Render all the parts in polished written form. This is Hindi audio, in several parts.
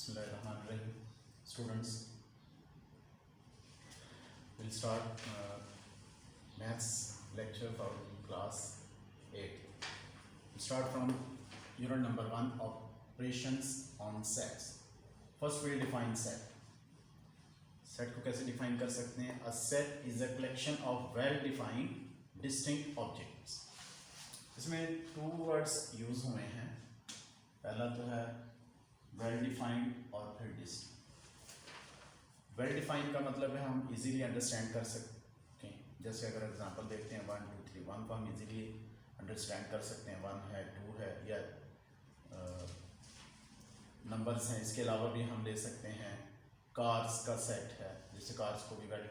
Bismillahirrahmanirrahim. Students, we'll start maths lecture for class 8. We'll start from unit number 1, operations on sets. First we'll define set. Set को कैसे define कर सकते हैं? A set is a collection of well-defined distinct objects. इसमें two words use हुए हैं. पहला तो है वेल डिफाइंड और फिर डिस्टिंक्ट। वेल डिफाइंड का मतलब है हम इजीली अंडरस्टैंड कर सकें। जैसे अगर एग्जांपल देखते हैं 1 2 3, 1 को हम इजीली अंडरस्टैंड कर सकते हैं, 1 है 2 है, या नंबर्स हैं। इसके अलावा भी हम ले सकते हैं कार्स का सेट है, जिससे कार्स को भी वेल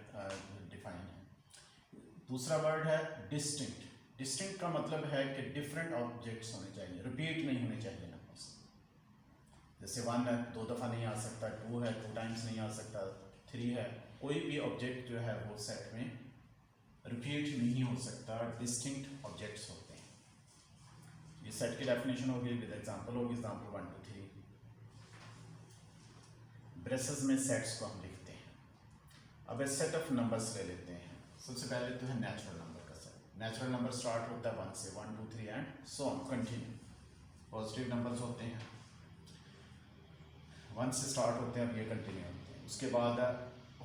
डिफाइंड है। दूसरा वर्ड है डिस्टिंक्ट। डिस्टिंक्ट का मतलब है कि डिफरेंट ऑब्जेक्ट्स होने चाहिए, रिपीट नहीं होने चाहिए नंबर्स। जैसे 1 है 2 दफ़ा नहीं आ सकता, 2 है 2 टाइम्स नहीं आ सकता, 3 है, कोई भी ऑब्जेक्ट जो है वो सेट में रिपीट नहीं हो सकता, डिस्टिंक्ट ऑब्जेक्ट्स होते हैं। ये सेट की डेफिनेशन होगी, विद एग्जांपल होगी। एग्जांपल 1 2 3। ब्रेसेस में सेट्स को हम लिखते हैं। अब एक सेट ऑफ नंबर्स ले लेते हैं। सबसे पहले तो है नेचुरल नंबर का सेट। नेचुरल नंबर स्टार्ट होता है 1 से, 1 2 3 and so on, continue. Positive numbers होते हैं 1 से स्टार्ट होते हैं, अब ये कंटिन्यू होते हैं। उसके बाद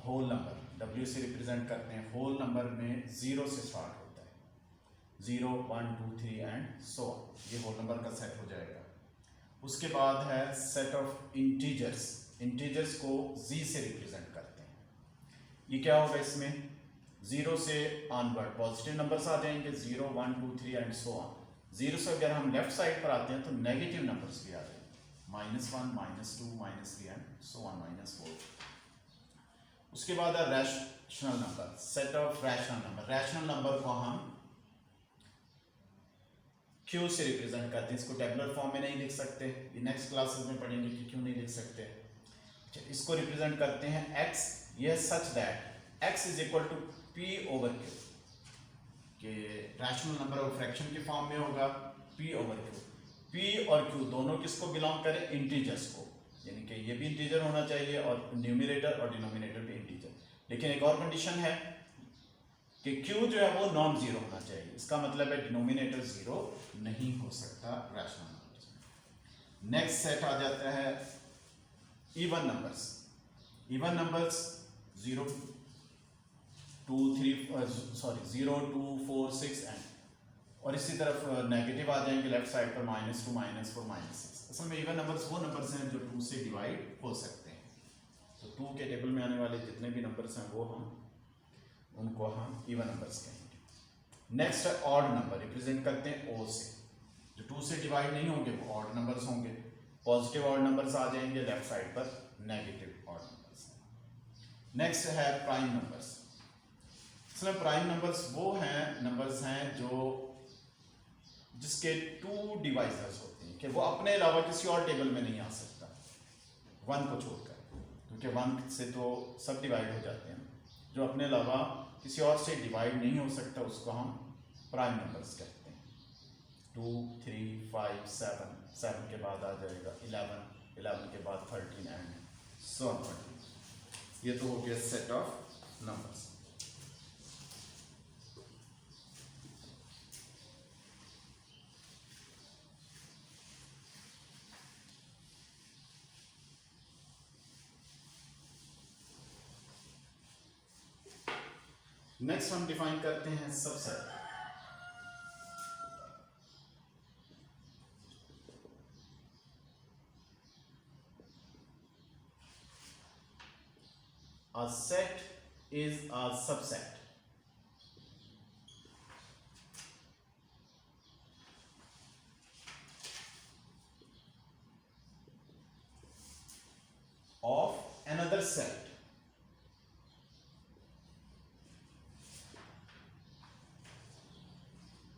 होल नंबर, W से रिप्रेजेंट करते हैं। होल नंबर में 0 से स्टार्ट होता है, 0 1 2 3 एंड सो ऑन। ये होल नंबर का सेट हो जाएगा। उसके बाद है सेट ऑफ इंटीजर्स। इंटीजर्स को Z से रिप्रेजेंट करते हैं। ये क्या होगा? इसमें 0 से ऑनवर्ड पॉजिटिव नंबर्स आ जाएंगे, 0 1 2 3 एंड सो ऑन। 0 से अगर हम लेफ्ट साइड पर आते हैं तो नेगेटिव नंबर्स भी आ जाएंगे, -1 -2 -3 एंड सो ऑन, -4। उसके बाद है rational number, set of rational number. Rational number को हम Q से रिप्रेजेंट करते हैं। इसको टेबुलर फॉर्म में नहीं लिख सकते, ये नेक्स्ट क्लासेस में पढ़ेंगे कि क्यों नहीं लिख सकते। इसको रिप्रेजेंट करते हैं X, ये such that X is equal to P/Q, कि रैशनल नंबर और फ्रैक्शन की फॉर्म में होगा P/Q। P और Q दोनों किसको बिलोंग करें? इंटीजर्स को, यानी कि ये भी इंटीजर होना चाहिए और न्यूमरेटर और डिनोमिनेटर भी इंटीजर। लेकिन एक और कंडीशन है कि Q जो है वो नॉन जीरो होना चाहिए। इसका मतलब है डिनोमिनेटर जीरो नहीं हो सकता रैशनल नंबर्स में। नेक्स्ट सेट आ जाता है even numbers. Even numbers 0 2 2 4 6 and, और इसी तरफ नेगेटिव आ जाएंगे लेफ्ट साइड पर, -2 -4 -6। असल में इवन नंबर्स वो नंबर्स हैं जो 2 से डिवाइड हो सकते हैं। तो 2 के टेबल में आने वाले जितने भी नंबर्स हैं वो उनको हम इवन नंबर्स कहेंगे। नेक्स्ट है ऑड नंबर, रिप्रेजेंट करते हैं O से। जो 2 से डिवाइड नहीं होंगे वो ऑड नंबर्स होंगे। पॉजिटिव ऑड नंबर्स आ जाएंगे लेफ्ट साइड पर, नेगेटिव ऑड नंबर्स। नेक्स्ट है प्राइम नंबर्स। इसमें प्राइम नंबर्स वो नंबर्स हैं जो जिसके 2 डिवाइजर्स होते हैं, कि वो अपने अलावा किसी और टेबल में नहीं आ सकता 1 को छोड़कर, क्योंकि 1 से तो सब डिवाइड हो जाते हैं। जो अपने अलावा किसी और से डिवाइड नहीं हो सकता उसको हम प्राइम नंबर्स कहते हैं। 2 3 5 7, 7 के बाद आ जाएगा 11, 11 के बाद 13 एंड सो ऑन। ये तो हो गया सेट ऑफ नंबर्स। नेक्स्ट हम डिफाइन करते हैं subset. A set is a subset of another set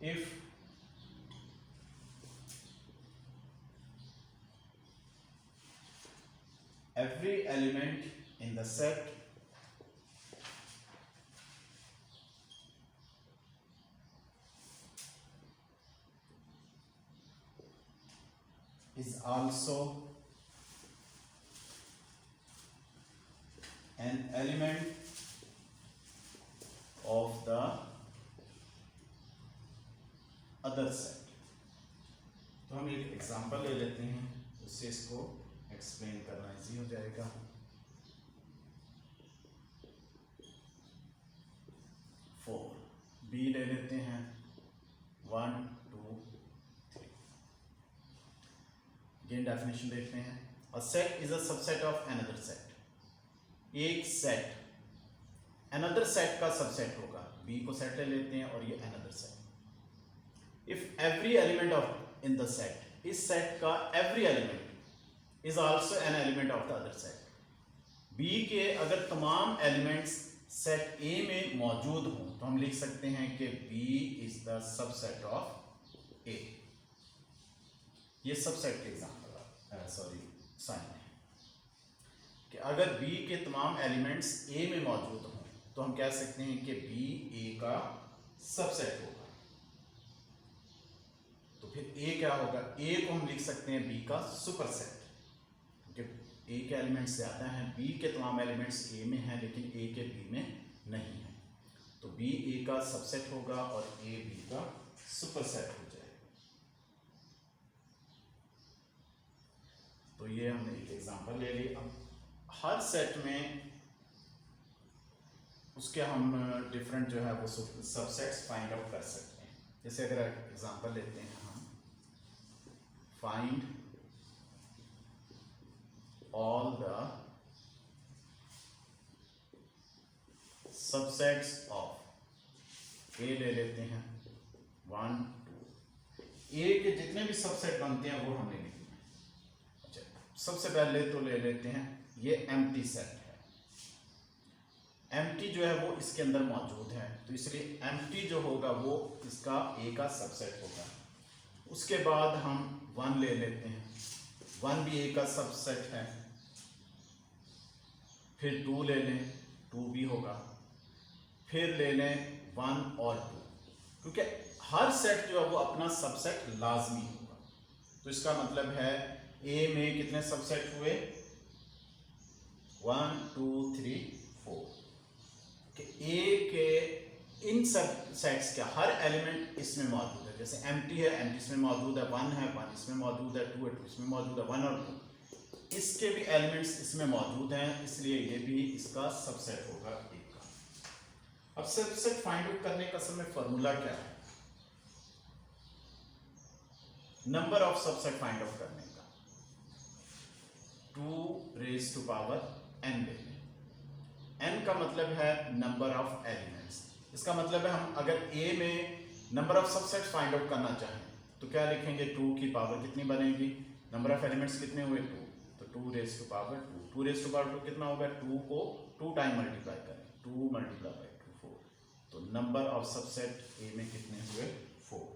if every element in the set is also N element of the other set. तो हम एक एग्जांपल ले लेते हैं, उससे इसको एक्सप्लेन करना इजी हो जाएगा। बी ले लेते हैं 1 2 3। अगेन डेफिनेशन देखते हैं, a set is a subset of another set. एक सेट अनदर सेट का सबसेट होगा। बी को सेट ले लेते हैं और ये another set. If every element of in the set, इस सेट का every element is also an element of the other set. B के अगर तमाम एलिमेंट्स सेट ए में मौजूद हों तो हम लिख सकते हैं कि B is the subset of A। ये सबसेट के एग्जांपल साइन है कि अगर B के तमाम एलिमेंट्स A में मौजूद हों तो हम कह सकते हैं कि B A का सबसेट होगा। तो फिर A क्या होगा? A को हम लिख सकते हैं B का सुपरसेट, क्योंकि A के एलिमेंट्स ज्यादा हैं। B के तमाम एलिमेंट्स A में हैं लेकिन A के B में नहीं है, तो B A का सबसेट होगा और A B का सुपरसेट हो जाएगा। तो ये हमने एक एग्जांपल ले ली। अब हर सेट में उसके हम डिफरेंट जो है वो सबसेट्स फाइंड आउट कर सकते हैं। जैसे अगर एग्जांपल लेते हैं हम, find all the subsets of A ले लेते हैं 1 2। A के जितने भी सबसेट बनते हैं वो हमने लिखने हैं। अच्छा, सबसे पहले तो ले लेते हैं ये एम्प्टी सेट है। एम्प्टी जो है वो इसके अंदर मौजूद है, तो इसलिए एम्प्टी जो होगा वो इसका A का सबसेट होगा। उसके बाद हम 1 ले लेते हैं, 1 भी A का सबसेट है। फिर 2 ले लें, 2 भी होगा। फिर ले लें 1 और 2, क्योंकि हर सेट जो है वो अपना सबसेट लाजमी होगा। तो इसका मतलब है A में कितने सबसेट हुए? 1 2 3 4 कि A के इन सब सेट्स का हर एलिमेंट इसमें मौजूद है। जैसे एम्प्टी है, एम्प्टी इसमें मौजूद है, 1 है, 1 इसमें मौजूद है, 2 है, 2 इसमें मौजूद है, 1 और 2 इसके भी एलिमेंट्स इसमें मौजूद हैं, इसलिए ये भी इसका सबसेट होगा A का। अब सबसेट फाइंड आउट करने का असल में फॉर्मूला क्या है? Number of subset find out करने का 2 रेज़ टू पावर n ले लें। n का मतलब है नंबर ऑफ एलिमेंट्स। इसका मतलब है हम अगर A में number of subset find out करना चाहें तो क्या लिखेंगे? 2 की पावर कितनी बनेगी? नंबर ऑफ एलिमेंट्स कितने हुए? 2, तो 2 raise to power 2। 2 raise to power 2 कितना होगा? 2 को 2 टाइम मल्टीप्लाई करें, 2 मल्टीप्लाई बाय 2 4। तो नंबर ऑफ सबसेट A में कितने हुए? 4।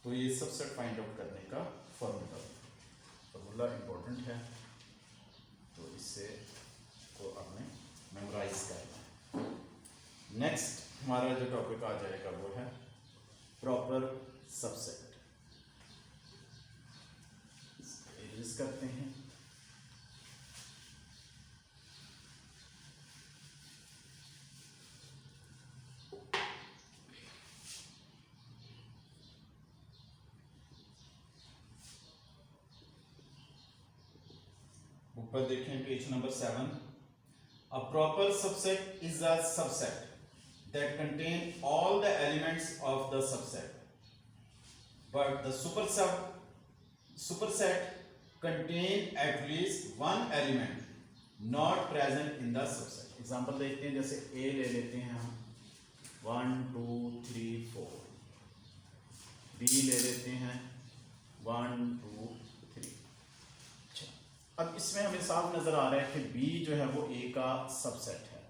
तो ये सबसेट फाइंड आउट करने का फॉर्मूला इंपॉर्टेंट है, तो इससे को आपने मेमोराइज करना है। नेक्स्ट हमारा जो टॉपिक आ जाएगा वो है प्रॉपर सबसेट। इरेज करते हैं। ऊपर देखें page number 7। A proper subset is a subset that contain all the elements of the subset, but the superset contain at least one element not present in the subset। Example देखते हैं, जैसे A ले लेते हैं हम 1 2 3 4, B ले लेते हैं 1 2 3। अच्छा, अब इसमें हमें साफ नजर आ रहा है कि B जो है वो A का सबसेट है।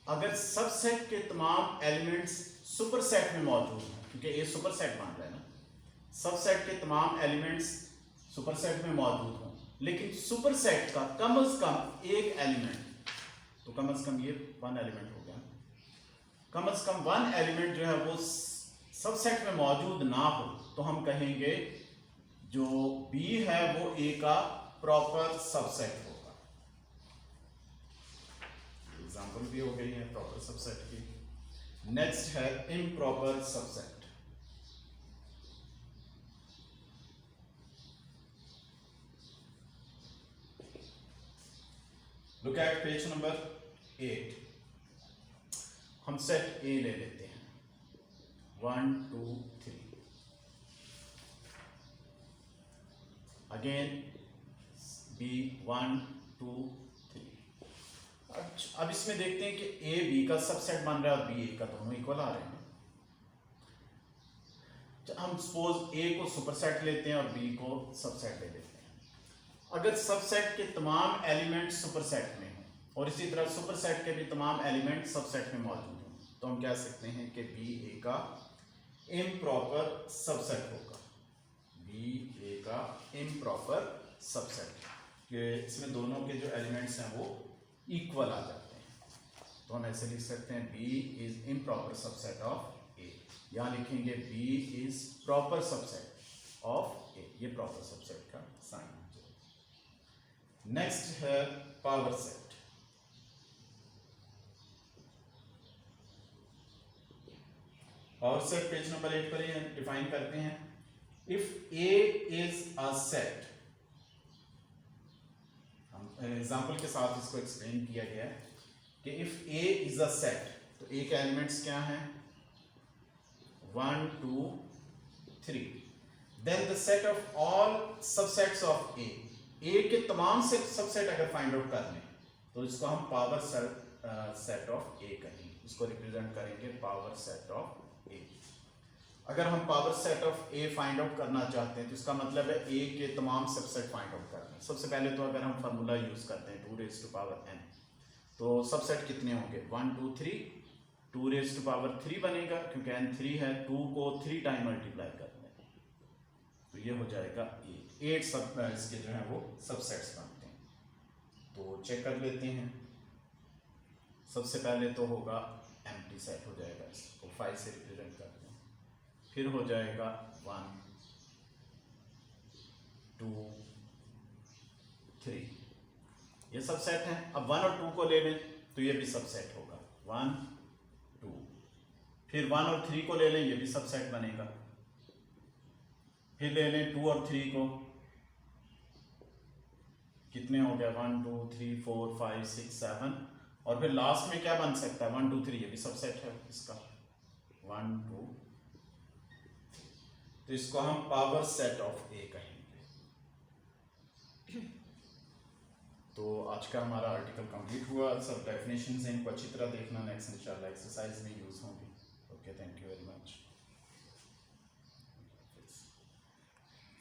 अगर सबसेट के तमाम एलिमेंट्स सुपरसेट में मौजूद हैं, क्योंकि A सुपरसेट मान रहा है ना, सबसेट के तमाम एलिमेंट्स सुपरसेट में मौजूद हों, लेकिन सुपरसेट का कम से कम एक एलिमेंट, तो कम से कम ये 1 एलिमेंट हो गया, कम से कम 1 एलिमेंट जो है वो सबसेट में मौजूद ना हो, तो हम कहेंगे जो B है वो A का प्रॉपर सबसेट होगा। एग्जाम्पल भी हो गई है प्रॉपर सबसेट की। नेक्स्ट है improper subset. Look at page number 8। हम सेट ए ले लेते हैं 1 2 3, अगेन बी 1 2 3। अब इसमें देखते हैं कि ए बी का सबसेट बन रहा है और बी ए का, दोनों इक्वल आ रहे हैं। हम सपोज ए को सुपरसेट लेते हैं और बी को सबसेट ले लेते हैं। अगर सबसेट के तमाम एलिमेंट सुपरसेट में हो और इसी तरह सुपरसेट के भी तमाम एलिमेंट सबसेट में मौजूद हो, तो हम कह सकते हैं कि बी ए का इम्प्रॉपर सबसेट होगा। बी ए का इम्प्रॉपर सबसेट, कि इसमें दोनों के जो एलिमेंट्स हैं वो इक्वल आ जाते हैं। तो हम ऐसे लिख सकते हैं B is improper subset of A. यहाँ लिखेंगे B is proper subset of A, ये प्रॉपर सबसेट का साइन हो जाएगा। नेक्स्ट है power set. Power set page number 8 पर ही डिफाइन करते हैं। If A is a set, example के साथ इसको एक्सप्लेन किया गया है कि if A is a set, तो ए के एलिमेंट्स क्या हैं 1 2 3, then the set of all subsets of ए, ए के तमाम से सबसेट अगर फाइंड आउट कर लें तो इसको हम पावर सेट ऑफ ए कहेंगे, इसको रिप्रेजेंट करेंगे पावर सेट ऑफ ए। अगर हम power set of A find out करना चाहते हैं तो इसका मतलब है ए के तमाम सबसेट फाइंड आउट करना है। सबसे पहले तो अगर हम फार्मूला यूज करते हैं 2 रेज़ टू पावर n, तो सबसेट कितने होंगे 1 2 3, 2 रेज़ टू पावर 3 बनेगा क्योंकि n 3 है, 2 को 3 टाइम मल्टीप्लाई कर लें तो ये हो जाएगा 8 सब इसके जो है वो सबसेट्स बनते हैं। तो चेक कर लेते हैं। सबसे पहले तो होगा एम्प्टी सेट हो जाएगा, इसको 5 से रिप्रेजेंट करते हैं। फिर हो जाएगा 1 2 3, ये सब सेट है। अब 1 और 2 को ले लें तो ये भी सब सेट होगा 1 2, फिर 1 और 3 को ले लें, ये भी सब सेट बनेगा। फिर ले लें 2 और 3 को, कितने हो गए 1 2 3 4 5 6 7, और फिर लास्ट में क्या बन सकता है 1 2 3, ये भी सब सेट है इसका 1 2। तो इसको हम पावर सेट ऑफ ए कहेंगे। तो आज का हमारा आर्टिकल कंप्लीट हुआ। सब डेफिनेशंस हैं, इनको अच्छी तरह देखना, नेक्स्ट इंशाल्लाह एक्सरसाइज में यूज होंगी। Okay, thank you very much.